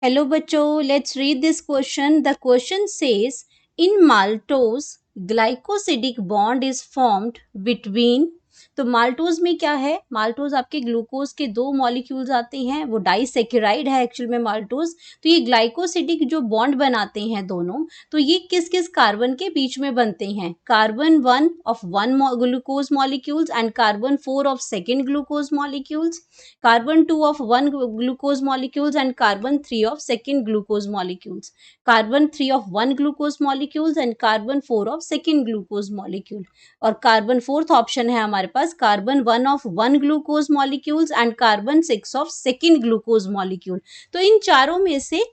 Hello बच्चों, let's read this question. The question says, in maltose, glycosidic bond is formed between. तो maltose में क्या है? Maltose आपके ग्लूकोज के दो मॉलिक्यूल्स आते हैं, वो डाइसेकेराइड है एक्चुअल में माल्टोज। तो ये ग्लाइकोसिडिक जो बॉन्ड बनाते हैं दोनों, तो ये किस किस कार्बन के बीच में बनते हैं? Carbon 1 of one glucose molecules and carbon 4 of second glucose molecules, carbon 2 of one glucose molecules and carbon 3 of second glucose molecules, carbon 3 of one glucose molecules and carbon 4 of second glucose molecule, और carbon fourth option है हमारे पास carbon 1 of one glucose molecules and carbon 6 of second glucose molecule. तो इन चारों में से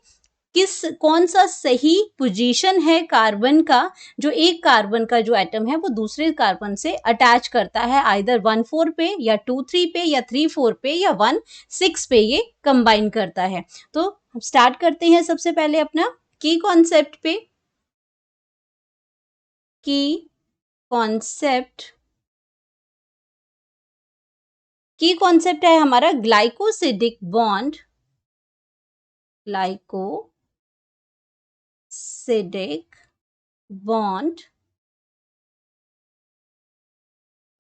कौन सा सही पोजीशन है कार्बन का, जो एक कार्बन का जो एटम है वो दूसरे कार्बन से अटैच करता है, आइदर 1,4 पे या 2,3 पे या 3,4 पे या 1,6 पे ये कंबाइन करता है। तो हम स्टार्ट करते हैं सबसे पहले अपना की कॉन्सेप्ट पे। की कॉन्सेप्ट है हमारा ग्लाइकोसिडिक बॉन्ड,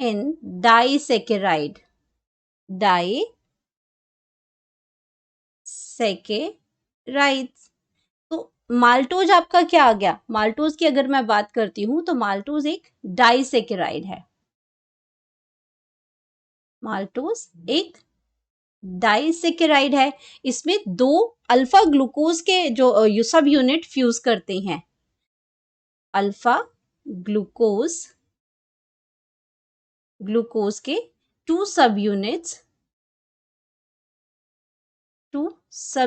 in disaccharide, तो माल्टोज आपका क्या आ गया? माल्टोज की अगर मैं बात करती हूं तो माल्टोज एक डाइसेकेराइड है। माल्टोज एक डाइसेकेराइड है। इसमें दो अल्फा ग्लूकोज के जो सब यूनिट फ्यूज करते हैं। अल्फा ग्लूकोज के टू सब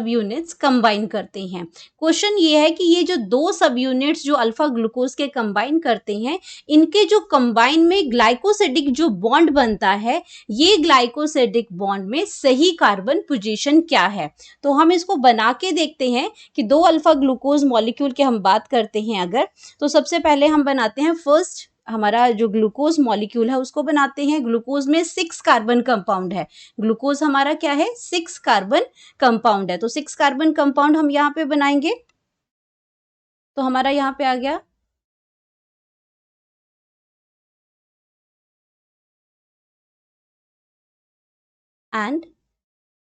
यूनिट्स कंबाइन करते हैं। क्वेश्चन ये है कि ये जो दो सब यूनिट्स जो अल्फा ग्लूकोज के कंबाइन करते हैं, इनके जो कंबाइन में ग्लाइकोसिडिक जो बॉन्ड बनता है, ये ग्लाइकोसिडिक बॉन्ड में सही कार्बन पोजीशन क्या है? तो हम इसको बना के देखते हैं कि दो अल्फा ग्लूकोज मॉलिक्यूल के हम बात करते हैं अगर, तो सबसे पहले हम बनाते हैं फर्स्ट हमारा जो ग्लूकोज मॉलिक्यूल है उसको बनाते हैं। ग्लूकोज में 6 कार्बन कंपाउंड है। ग्लूकोज हमारा क्या है? 6 कार्बन कंपाउंड है। तो 6 कार्बन कंपाउंड हम यहाँ पे बनाएंगे। तो हमारा यहाँ पे आ गया एंड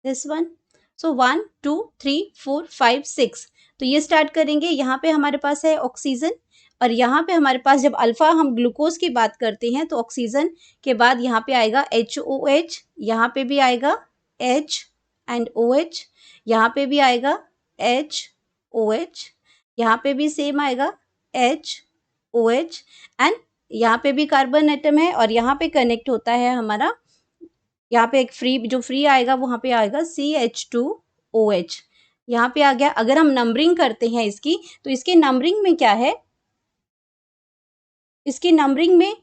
दिस वन। सो 1 2 3 4 5 6। तो ये स्टार्ट करेंगे। यहाँ पे हमारे पास है ऑक्सीजन, और यहाँ पे हमारे पास जब अल्फा हम ग्लूकोज की बात करते हैं तो ऑक्सीजन के बाद यहाँ पे आएगा HOH, यहाँ पे भी आएगा H एंड OH, यहाँ पे भी आएगा HOH, यहाँ पे भी सेम आएगा HOH एंड यहाँ पे भी कार्बन एटम है, और यहाँ पे कनेक्ट होता है हमारा, यहाँ पे एक फ्री आएगा, वहां पे आएगा CH2OH। यहाँ पे आ गया। अगर हम नंबरिंग करते हैं इसकी, तो इसके नंबरिंग में क्या है? इसकी नंबरिंग में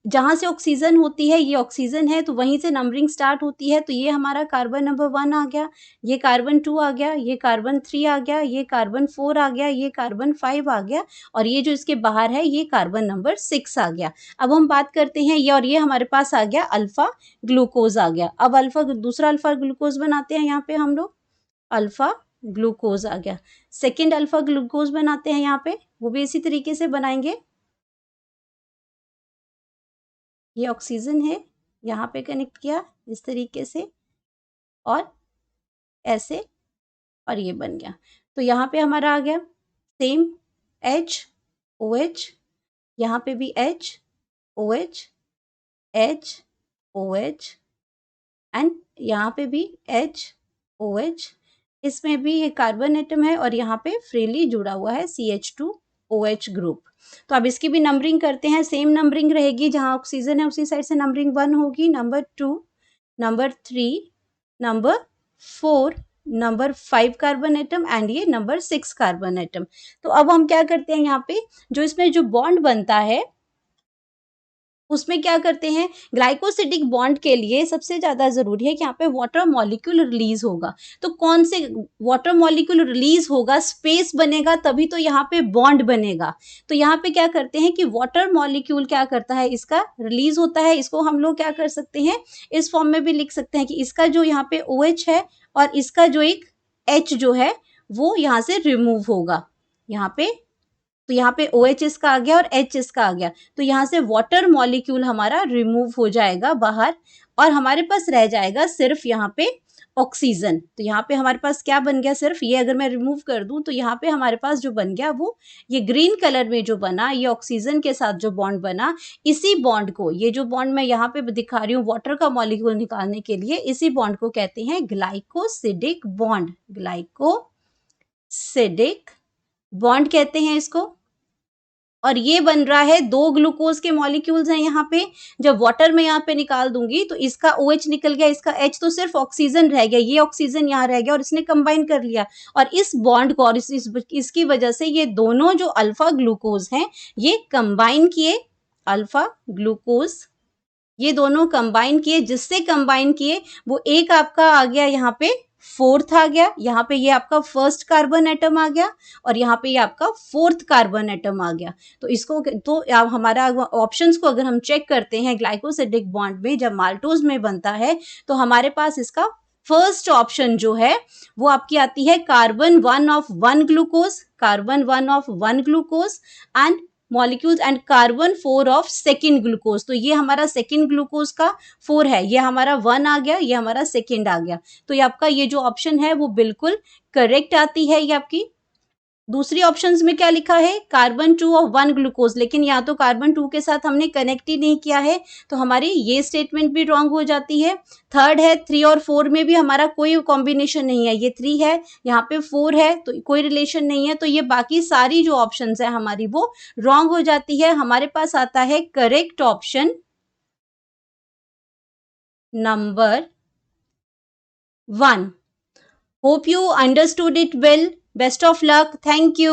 जहां से ऑक्सीजन होती है, ये ऑक्सीजन है तो वहीं से नंबरिंग स्टार्ट होती है। तो ये हमारा कार्बन नंबर 1 आ गया, ये कार्बन 2 आ गया, ये कार्बन 3 आ गया, ये कार्बन 4 आ गया, ये कार्बन 5 आ गया, और ये जो इसके बाहर है ये कार्बन नंबर 6 आ गया। अब हम बात करते हैं ये, और ये हमारे पास आ गया अल्फा ग्लूकोज आ गया। अब दूसरा अल्फा ग्लूकोज बनाते हैं यहाँ पे हम लोग। अल्फा ग्लूकोज आ गया। सेकेंड अल्फा ग्लूकोज बनाते हैं यहाँ पे, वो भी इसी तरीके से बनाएंगे। ये ऑक्सीजन है, यहाँ पे कनेक्ट किया इस तरीके से, और ऐसे, और ये बन गया। तो यहाँ पे हमारा आ गया सेम HOH, यहाँ पे भी HOH एंड यहाँ पे भी HOH। इसमें भी ये कार्बन एटम है और यहाँ पे फ्रीली जुड़ा हुआ है CH2OH ग्रुप। तो अब इसकी भी नंबरिंग करते हैं। सेम नंबरिंग रहेगी, जहाँ ऑक्सीजन है उसी साइड से नंबरिंग 1 होगी, number 2, number 3, number 4, number 5 carbon atom and ये नंबर 6 कार्बन एटम। तो अब हम क्या करते हैं, यहाँ पे जो इसमें जो बॉन्ड बनता है उसमें क्या करते हैं, ग्लाइकोसिडिक बॉन्ड के लिए सबसे ज्यादा जरूरी है कि यहाँ पे वाटर मॉलिक्यूल रिलीज होगा। तो कौन से वाटर मॉलिक्यूल रिलीज होगा, स्पेस बनेगा, तभी तो यहाँ पे बॉन्ड बनेगा। तो यहाँ पे क्या करते हैं कि वाटर मॉलिक्यूल क्या करता है, इसका रिलीज होता है। इसको हम लोग क्या कर सकते हैं, इस फॉर्म में भी लिख सकते हैं कि इसका जो यहाँ पे OH है और इसका जो एक H जो है वो यहाँ से रिमूव होगा। यहाँ पे तो यहाँ पे OH इसका आ गया और H इसका आ गया, तो यहाँ से वाटर मॉलिक्यूल हमारा रिमूव हो जाएगा बाहर और हमारे पास रह जाएगा सिर्फ यहाँ पे ऑक्सीजन। तो यहाँ पे हमारे पास क्या बन गया, सिर्फ ये अगर मैं रिमूव कर दूं तो यहाँ पे हमारे पास जो बन गया वो ये ग्रीन कलर में जो बना, ये ऑक्सीजन के साथ जो बॉन्ड बना, इसी बॉन्ड को, ये जो बॉन्ड मैं यहाँ पे दिखा रही हूँ वाटर का मॉलिक्यूल निकालने के लिए, इसी बॉन्ड को कहते हैं ग्लाइकोसिडिक बॉन्ड। ग्लाइकोसिडिक बॉन्ड कहते हैं इसको। और ये बन रहा है, 2 ग्लूकोज के मॉलिक्यूल्स हैं यहाँ पे। जब वाटर में यहाँ पे निकाल दूंगी तो इसका OH निकल गया, इसका H, तो सिर्फ ऑक्सीजन रह गया, ये ऑक्सीजन यहाँ रह गया और इसने कंबाइन कर लिया। और इस बॉन्ड को और इसकी वजह से ये दोनों जो अल्फा ग्लूकोज हैं ये कंबाइन किए, अल्फा ग्लूकोज ये दोनों कंबाइन किए, जिससे कंबाइन किए वो एक आपका आ गया यहाँ पे फोर्थ आ गया, यहाँ पे ये आपका फर्स्ट कार्बन एटम आ गया और यहाँ पे ये आपका फोर्थ कार्बन एटम आ गया। तो इसको तो हमारा ऑप्शंस को अगर हम चेक करते हैं ग्लाइकोसिडिक बॉन्ड में जब माल्टोज में बनता है तो हमारे पास इसका फर्स्ट ऑप्शन जो है वो आपकी आती है carbon 1 of 1 glucose, carbon 1 of 1 glucose and molecules and carbon 4 of second glucose. तो ये हमारा सेकेंड ग्लूकोज का 4 है, ये हमारा 1 आ गया, ये हमारा सेकेंड आ गया। तो ये आपका ये जो ऑप्शन है वो बिल्कुल करेक्ट आती है ये आपकी। दूसरी ऑप्शंस में क्या लिखा है, कार्बन 2 ऑफ 1 ग्लूकोज, लेकिन यहाँ तो कार्बन 2 के साथ हमने कनेक्ट ही नहीं किया है, तो हमारी ये स्टेटमेंट भी रॉन्ग हो जाती है। थर्ड है 3 और 4 में भी हमारा कोई कॉम्बिनेशन नहीं है, ये 3 है, यहाँ पे 4 है, तो कोई रिलेशन नहीं है, तो ये बाकी सारी जो ऑप्शंस है हमारी वो रॉन्ग हो जाती है। हमारे पास आता है correct option number 1। Hope you understood it well. Best of luck. Thank you.